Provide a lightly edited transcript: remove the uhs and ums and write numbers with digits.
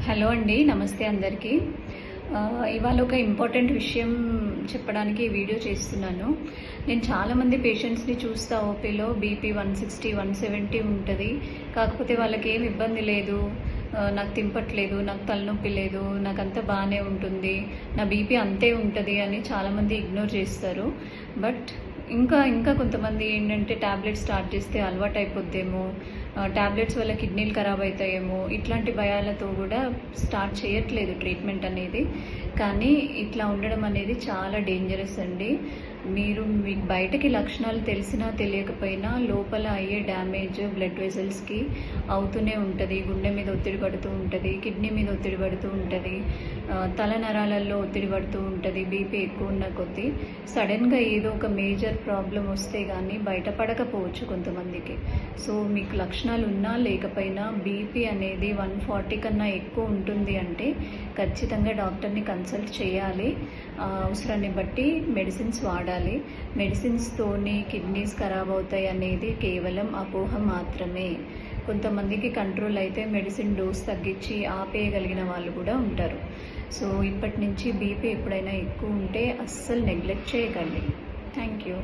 Hello అండి, నమస్తే అందరికీ. ఇవాళ ఒక ఇంపార్టెంట్ విషయం చెప్పడానికి ఈ వీడియో చేస్తున్నాను. నేను చాలామంది పేషెంట్స్ని చూస్తా. ఓపీలో బీపీ 160, 170 ఉంటుంది. కాకపోతే వాళ్ళకి ఏం ఇబ్బంది లేదు, నాకు తింపట్లేదు, నాకు తలనొప్పి లేదు, నాకు అంతా బాగానే ఉంటుంది, నా బీపీ అంతే ఉంటుంది అని చాలామంది ఇగ్నోర్ చేస్తారు. బట్ ఇంకా కొంతమంది ఏంటంటే ట్యాబ్లెట్స్ స్టార్ట్ చేస్తే అలవాటు అయిపోద్దేమో, ట్యాబ్లెట్స్ వల్ల కిడ్నీలు ఖరాబ్ అవుతాయేమో, ఇట్లాంటి భయాలతో కూడా స్టార్ట్ చేయట్లేదు ట్రీట్మెంట్ అనేది. కానీ ఇట్లా ఉండడం అనేది చాలా డేంజరస్ అండి. మీకు బయటకి లక్షణాలు తెలిసినా తెలియకపోయినా లోపల అయ్యే డ్యామేజ్ బ్లడ్ వెసల్స్కి అవుతూనే ఉంటుంది. గుండె మీద ఒత్తిడి పడుతూ ఉంటుంది, కిడ్నీ మీద ఒత్తిడి పడుతూ ఉంటుంది, తల నరాలలో ఒత్తిడి పడుతూ ఉంటుంది. బీపీ ఎక్కువ ఉన్న కొద్దీ సడన్గా ఏదో ఒక మేజర్ ప్రాబ్లం వస్తే కానీ బయటపడకపోవచ్చు కొంతమందికి. సో మీకు లక్షణాలు ఉన్నా లేకపోయినా బీపీ అనేది 140 కన్నా ఎక్కువ ఉంటుంది అంటే ఖచ్చితంగా డాక్టర్ని కన్సల్ట్ చేయాలి. అవసరాన్ని బట్టి మెడిసిన్స్ వాడాలి. మెడిసిన్స్తోని కిడ్నీస్ ఖరాబ్ అవుతాయి అనేది కేవలం అపోహ మాత్రమే. కొంతమందికి కంట్రోల్ అయితే మెడిసిన్ డోస్ తగ్గించి ఆపేయగలిగిన వాళ్ళు కూడా ఉంటారు. సో ఇప్పటి నుంచి బీపీ ఎప్పుడైనా ఎక్కువ ఉంటే అస్సలు నెగ్లెక్ట్ చేయకండి. Thank you.